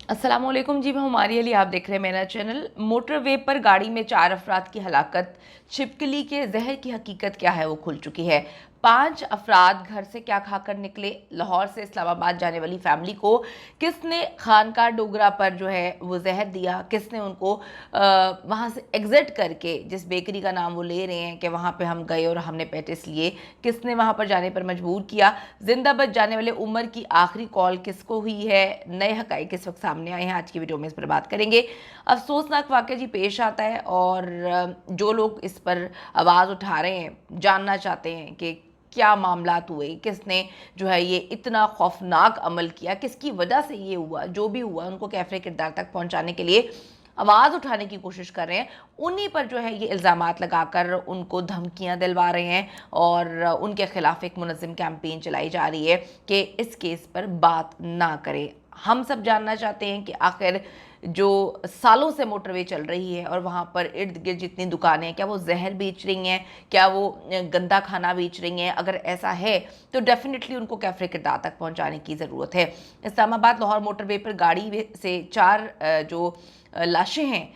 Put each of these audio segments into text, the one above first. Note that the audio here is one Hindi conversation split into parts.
अस्सलामुअलैकुम जी, मैं हुमारी अली, आप देख रहे हैं मेरा चैनल। मोटरवे पर गाड़ी में 4 अफराद की हलाकत। छिपकली के जहर की हकीकत क्या है वो खुल चुकी है। 5 अफराद घर से क्या खाकर निकले। लाहौर से इस्लामाबाद जाने वाली फैमिली को किसने खानका डोगरा पर जो है वो जहर दिया, किसने उनको वहाँ से एग्जिट करके जिस बेकरी का नाम वो ले रहे हैं कि वहाँ पे हम गए और हमने पैटिस लिए, किसने वहाँ पर जाने पर मजबूर किया। जिंदा बच जाने वाले उमर की आखिरी कॉल किसको हुई है। नए हकाइक इस वक्त सामने आए हैं। आज की वीडियो में इस पर बात करेंगे। अफसोसनाक वाक़या जी पेश आता है और जो लोग इस पर आवाज़ उठा रहे हैं, जानना चाहते हैं कि क्या मामलात हुए, किसने जो है ये इतना खौफनाक अमल किया, किसकी वजह से ये हुआ, जो भी हुआ उनको कैफरे किरदार तक पहुंचाने के लिए आवाज़ उठाने की कोशिश कर रहे हैं। उन्हीं पर जो है ये इल्ज़ामात लगाकर उनको धमकियां दिलवा रहे हैं और उनके खिलाफ एक मुनज़्ज़म कैंपेन चलाई जा रही है कि इस केस पर बात ना करें। हम सब जानना चाहते हैं कि आखिर जो सालों से मोटरवे चल रही है और वहाँ पर इर्द गिर्द जितनी दुकानें हैं, क्या वो जहर बेच रही हैं, क्या वो गंदा खाना बेच रही हैं। अगर ऐसा है तो डेफिनेटली उनको कैफरे किरदार तक पहुँचाने की ज़रूरत है। इस्लामाबाद लाहौर मोटरवे पर गाड़ी से 4 जो लाशें हैं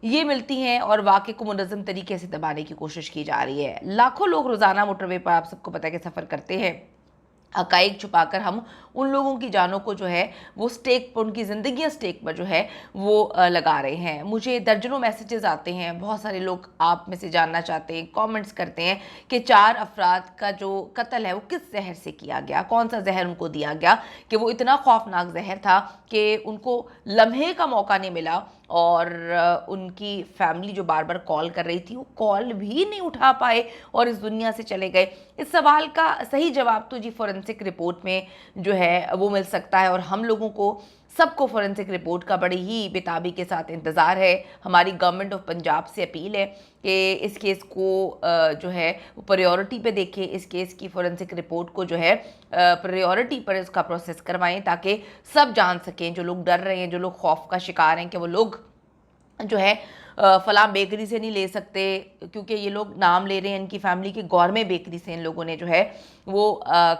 ये मिलती हैं और वाक़े को मुनज़्ज़म तरीके से दबाने की कोशिश की जा रही है। लाखों लोग रोज़ाना मोटरवे पर, आप सबको पता है कि सफ़र करते हैं। हकाइक छुपाकर हम उन लोगों की जानों को जो है वो स्टेक पर, उनकी ज़िंदगियाँ स्टेक पर जो है वो लगा रहे हैं। मुझे दर्जनों मैसेजेस आते हैं, बहुत सारे लोग आप में से जानना चाहते हैं, कमेंट्स करते हैं कि 4 अफराद का जो कत्ल है वो किस जहर से किया गया, कौन सा जहर उनको दिया गया कि वो इतना खौफनाक जहर था कि उनको लम्हे का मौका नहीं मिला और उनकी फैमिली जो बार बार कॉल कर रही थी वो कॉल भी नहीं उठा पाए और इस दुनिया से चले गए। इस सवाल का सही जवाब तो जी फॉरेंसिक रिपोर्ट में जो है वो मिल सकता है और हम लोगों को सबको फॉरेंसिक रिपोर्ट का बड़ी ही बेताबी के साथ इंतज़ार है। हमारी गवर्नमेंट ऑफ पंजाब से अपील है कि इस केस को जो है प्रायोरिटी पे देखें, इस केस की फॉरेंसिक रिपोर्ट को जो है प्रायोरिटी पर इसका प्रोसेस करवाएं ताकि सब जान सकें। जो लोग डर रहे हैं, जो लोग खौफ का शिकार हैं कि वो लोग जो है फलां बेकरी से नहीं ले सकते, क्योंकि ये लोग नाम ले रहे हैं इनकी फैमिली की गौरमे बेकरी से इन लोगों ने जो है वो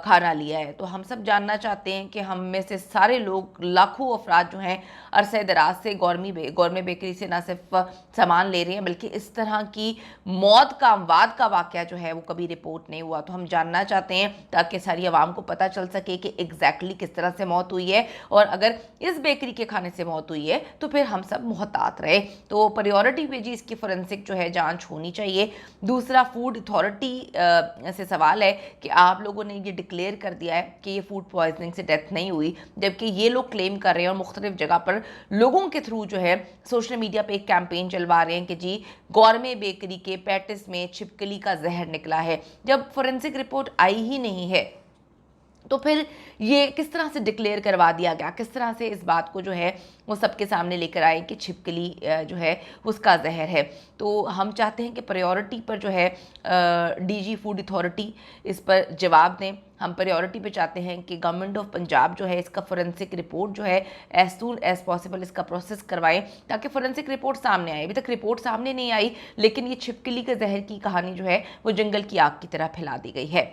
खाना लिया है। तो हम सब जानना चाहते हैं कि हम में से सारे लोग, लाखों अफराद जो हैं अरसे दराज से गौरमे बेकरी से ना सिर्फ सामान ले रहे हैं बल्कि इस तरह की मौत का, अमवात का वाक़या जो है वो कभी रिपोर्ट नहीं हुआ। तो हम जानना चाहते हैं ताकि सारी आवाम को पता चल सके कि एग्जैक्टली किस तरह से मौत हुई है और अगर इस बेकरी के खाने से मौत हुई है तो फिर हम सब मोहतात रहे। तो प्रायोरिटी पे जी इसकी फोरेंसिक जो है जांच होनी चाहिए। दूसरा, फूड अथॉरिटी से सवाल है कि आप लोगों ने ये डिक्लेयर कर दिया है कि ये फूड पॉइजनिंग से डेथ नहीं हुई, जबकि ये लोग क्लेम कर रहे हैं और मुख्तलिफ जगह पर लोगों के थ्रू जो है सोशल मीडिया पे एक कैंपेन चलवा रहे हैं कि जी गौरमे बेकरी के पैटिस में छिपकली का जहर निकला है। जब फोरेंसिक रिपोर्ट आई ही नहीं है तो फिर ये किस तरह से डिक्लेयर करवा दिया गया, किस तरह से इस बात को जो है वो सबके सामने लेकर आए कि छिपकली जो है उसका जहर है। तो हम चाहते हैं कि प्रायोरिटी पर जो है डीजी फूड अथॉरिटी इस पर जवाब दें। हम प्रायोरिटी पे चाहते हैं कि गवर्नमेंट ऑफ पंजाब जो है इसका फोरेंसिक रिपोर्ट जो है एज सून एज पॉसिबल इसका प्रोसेस करवाएं ताकि फोरेंसिक रिपोर्ट सामने आए। अभी तक रिपोर्ट सामने नहीं आई, लेकिन ये छिपकली के जहर की कहानी जो है वो जंगल की आग की तरह फैला दी गई है।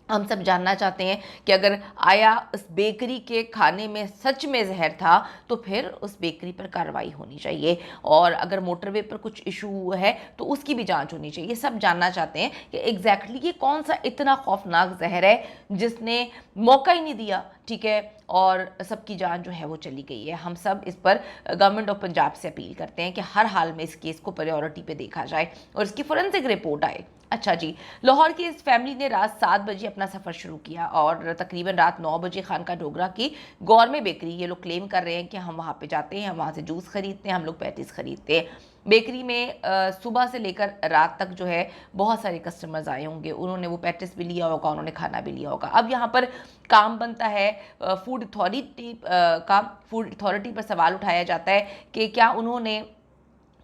हम सब जानना चाहते हैं कि अगर आया उस बेकरी के खाने में सच में जहर था तो फिर उस बेकरी पर कार्रवाई होनी चाहिए और अगर मोटरवे पर कुछ इशू है तो उसकी भी जांच होनी चाहिए। सब जानना चाहते हैं कि एग्जैक्टली ये कौन सा इतना खौफनाक जहर है जिसने मौका ही नहीं दिया, ठीक है, और सबकी जान जो है वो चली गई है। हम सब इस पर गवर्नमेंट ऑफ पंजाब से अपील करते हैं कि हर हाल में इस केस को प्रायोरिटी पे देखा जाए और इसकी फोरेंसिक रिपोर्ट आए। अच्छा जी, लाहौर की इस फैमिली ने रात 7 बजे अपना सफ़र शुरू किया और तकरीबन रात 9 बजे खानका डोगरा की गौरमे बेकरी, ये लोग क्लेम कर रहे हैं कि हम वहाँ पे जाते हैं, हम वहाँ से जूस खरीदते हैं, हम लोग पैटीज खरीदते हैं। बेकरी में सुबह से लेकर रात तक जो है बहुत सारे कस्टमर्स आए होंगे, उन्होंने वो पैटिस भी लिया होगा, उन्होंने खाना भी लिया होगा। अब यहाँ पर काम बनता है फूड अथॉरिटी पर सवाल उठाया जाता है कि क्या उन्होंने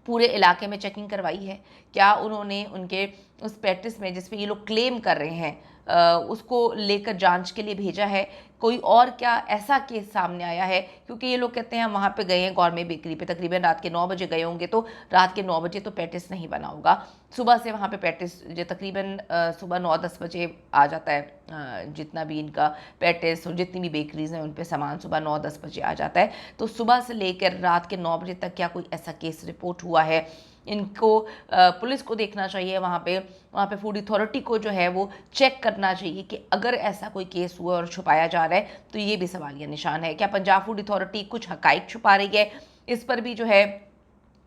पूरे इलाके में चेकिंग करवाई है, क्या उन्होंने उनके उस पैटिस में जिस पे ये लोग क्लेम कर रहे हैं उसको लेकर जांच के लिए भेजा है? कोई और क्या ऐसा केस सामने आया है? क्योंकि ये लोग कहते हैं हम वहाँ पे गए हैं गौरमे बेकरी पे, तकरीबन रात के 9 बजे गए होंगे, तो रात के 9 बजे तो पैटिस नहीं बना होगा। सुबह से वहाँ पे पैटिस जो तकरीबन सुबह 9-10 बजे आ जाता है, जितना भी इनका पैटिस और जितनी भी बेकरीज हैं उन पे सामान सुबह 9-10 बजे आ जाता है। तो सुबह से लेकर रात के 9 बजे तक क्या कोई ऐसा केस रिपोर्ट हुआ है? इनको पुलिस को देखना चाहिए, वहाँ पे फूड अथॉरिटी को जो है वो चेक करना चाहिए कि अगर ऐसा कोई केस हुआ और छुपाया जा रहा है तो ये भी सवालिया निशान है। क्या पंजाब फूड अथॉरिटी कुछ हकाइक छुपा रही है? इस पर भी जो है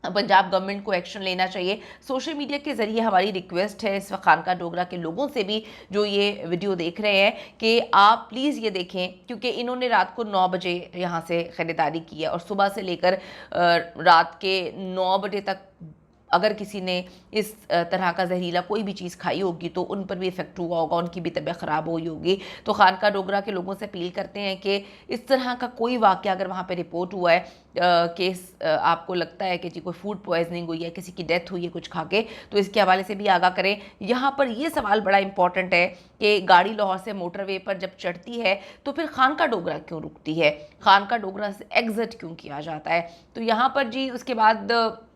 पंजाब गवर्नमेंट को एक्शन लेना चाहिए। सोशल मीडिया के ज़रिए हमारी रिक्वेस्ट है इस वक्त खानका डोगरा के लोगों से भी जो ये वीडियो देख रहे हैं कि आप प्लीज़ ये देखें, क्योंकि इन्होंने रात को 9 बजे यहाँ से ख़रीदारी की है और सुबह से लेकर रात के 9 बजे तक अगर किसी ने इस तरह का जहरीला कोई भी चीज़ खाई होगी तो उन पर भी इफेक्ट हुआ होगा, उनकी भी तबीयत ख़राब हुई होगी। तो खानका डोगरा के लोगों से अपील करते हैं कि इस तरह का कोई वाक़या अगर वहाँ पे रिपोर्ट हुआ है, केस आपको लगता है कि जी कोई फूड पॉइजनिंग हुई है, किसी की डेथ हुई है कुछ खा के, तो इसके हवाले से भी आगाह करें। यहाँ पर ये सवाल बड़ा इंपॉर्टेंट है कि गाड़ी लाहौर से मोटरवे पर जब चढ़ती है तो फिर खानका डोगरा क्यों रुकती है, खानका डोगरा से एग्ज़िट क्यों किया जाता है? तो यहाँ पर जी उसके बाद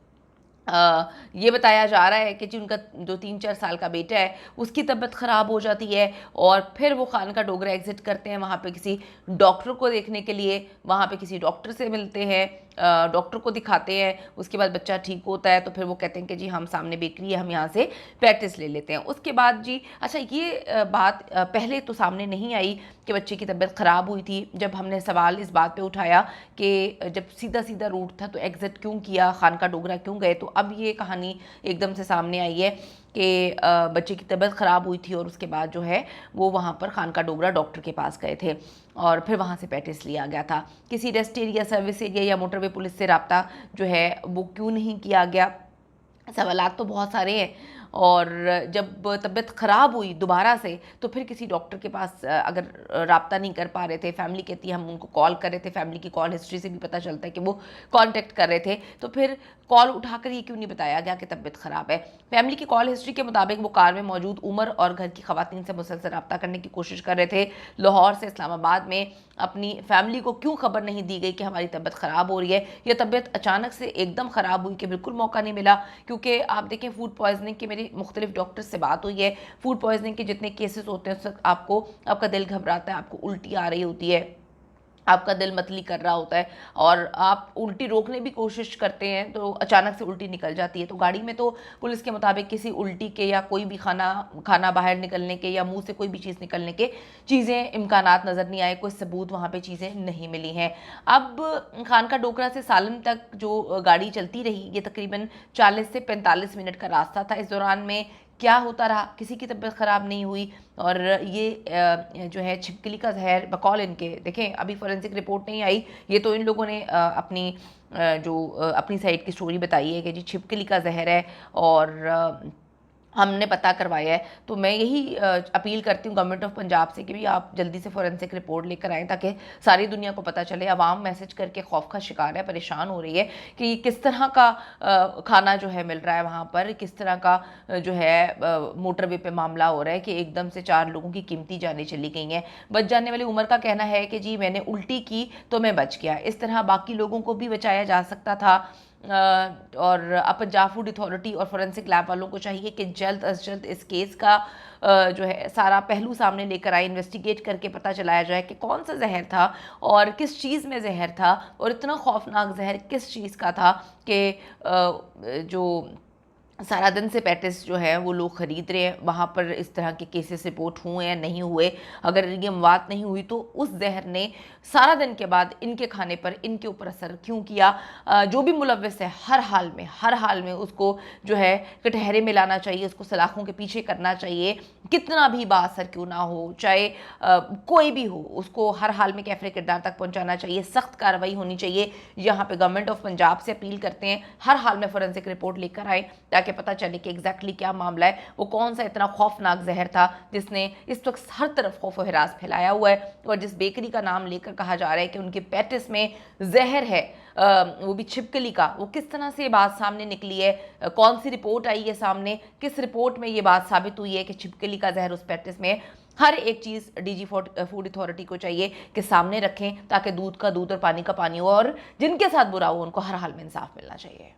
ये बताया जा रहा है कि जी उनका जो 3-4 साल का बेटा है उसकी तबीयत ख़राब हो जाती है और फिर वो खानका डोगरा एग्ज़िट करते हैं, वहाँ पे किसी डॉक्टर को देखने के लिए, वहाँ पे किसी डॉक्टर से मिलते हैं, डॉक्टर को दिखाते हैं। उसके बाद बच्चा ठीक होता है तो फिर वो कहते हैं कि जी हम सामने बेकरी है, हम यहाँ से पैटिस ले लेते हैं। उसके बाद जी अच्छा ये बात पहले तो सामने नहीं आई कि बच्चे की तबीयत ख़राब हुई थी। जब हमने सवाल इस बात पे उठाया कि जब सीधा सीधा रूट था तो एग्ज़िट क्यों किया, खानका डोगरा क्यों गए, तो अब ये कहानी एकदम से सामने आई है कि बच्चे की तबीयत ख़राब हुई थी और उसके बाद जो है वो वहाँ पर खानका डोगरा डॉक्टर के पास गए थे और फिर वहाँ से पैटिस लिया गया था। किसी रेस्ट एरिया, सर्विस एरिया या मोटरवे पुलिस से रब्ता जो है वो क्यों नहीं किया गया? सवालात तो बहुत सारे हैं। और जब तबीयत ख़राब हुई दोबारा से तो फिर किसी डॉक्टर के पास अगर रब्ता नहीं कर पा रहे थे, फैमिली कहती है हम उनको कॉल कर रहे थे, फैमिली की कॉल हिस्ट्री से भी पता चलता है कि वो कांटेक्ट कर रहे थे, तो फिर कॉल उठाकर ये क्यों नहीं बताया गया कि तबीयत ख़राब है? फैमिली की कॉल हिस्ट्री के मुताबिक वो कार में मौजूद उमर और घर की ख़वातीन से मुसलसल रब्ता करने की कोशिश कर रहे थे। लाहौर से इस्लामाबाद में अपनी फैमिली को क्यों खबर नहीं दी गई कि हमारी तबीयत ख़राब हो रही है? यह तबीयत अचानक से एकदम ख़राब हुई कि बिल्कुल मौका नहीं मिला, क्योंकि आप देखें फूड पॉइजनिंग की मेरी मुख्तलिफ डॉक्टर से बात हुई है। फूड पॉइजनिंग के जितने केसेस होते हैं उस वक्त आपका दिल घबराता है, आपको उल्टी आ रही होती है, आपका दिल मतली कर रहा होता है और आप उल्टी रोकने भी कोशिश करते हैं तो अचानक से उल्टी निकल जाती है। तो गाड़ी में तो पुलिस के मुताबिक किसी उल्टी के या कोई भी खाना बाहर निकलने के या मुंह से कोई भी चीज़ निकलने के चीज़ें इम्कानात नज़र नहीं आए, कोई सबूत वहाँ पे चीज़ें नहीं मिली हैं। अब खानका डोगरा से सालन तक जो गाड़ी चलती रही, ये तकरीबन 40 से 45 मिनट का रास्ता था। इस दौरान में क्या होता रहा, किसी की तबीयत ख़राब नहीं हुई और ये जो है छिपकली का जहर बकौल इनके, देखें अभी फोरेंसिक रिपोर्ट नहीं आई, ये तो इन लोगों ने अपनी साइड की स्टोरी बताई है कि जी छिपकली का जहर है और हमने पता करवाया है। तो मैं यही अपील करती हूँ गवर्नमेंट ऑफ पंजाब से कि भी आप जल्दी से फोरेंसिक रिपोर्ट लेकर आएँ ताकि सारी दुनिया को पता चले। आवाम मैसेज करके खौफ का शिकार है, परेशान हो रही है कि किस तरह का खाना जो है मिल रहा है वहाँ पर, किस तरह का जो है मोटरवे पे मामला हो रहा है कि एकदम से 4 लोगों की कीमती जानें चली गई हैं। बच जाने वाली उमर का कहना है कि जी मैंने उल्टी की तो मैं बच गया, इस तरह बाकी लोगों को भी बचाया जा सकता था। और अब पंजाब फूड अथॉरिटी और फोरेंसिक लैब वालों को चाहिए कि जल्द अज जल्द इस केस का जो है सारा पहलू सामने लेकर आए, इन्वेस्टिगेट करके पता चलाया जाए कि कौन सा जहर था और किस चीज़ में जहर था और इतना खौफनाक जहर किस चीज़ का था कि जो सारा दिन से पैटिस जो है वो लोग ख़रीद रहे हैं। वहाँ पर इस तरह के केसेस रिपोर्ट हुए या नहीं हुए, अगर ये मवात नहीं हुई तो उस जहर ने सारा दिन के बाद इनके खाने पर इनके ऊपर असर क्यों किया? जो भी मुलव्वस है हर हाल में उसको जो है कटहरे में लाना चाहिए, उसको सलाखों के पीछे करना चाहिए, कितना भी बाअसर क्यों ना हो, चाहे कोई भी हो, उसको हर हाल में कैफरे किरदार तक पहुँचाना चाहिए, सख्त कार्रवाई होनी चाहिए। यहाँ पर गवर्नमेंट ऑफ पंजाब से अपील करते हैं हर हाल में फोरेंसिक रिपोर्ट लेकर आए ताकि पता चले कि एग्जैक्टली क्या मामला है, वो कौन सा इतना खौफनाक जहर था जिसने इस वक्त हर तरफ खौफ व हिरास फैलाया हुआ है। और जिस बेकरी का नाम लेकर कहा जा रहा है कि उनके पैटिस में जहर है, वो भी छिपकली का, वो किस तरह से ये बात सामने निकली है, कौन सी रिपोर्ट आई है सामने, किस रिपोर्ट में ये बात साबित हुई है कि छिपकली का जहर उस पैटिस में, हर एक चीज़ डीजी फूड अथॉरिटी को चाहिए कि सामने रखें, ताकि दूध का दूध और पानी का पानी हो, और जिनके साथ बुरा हो उनको हर हाल में इंसाफ मिलना चाहिए।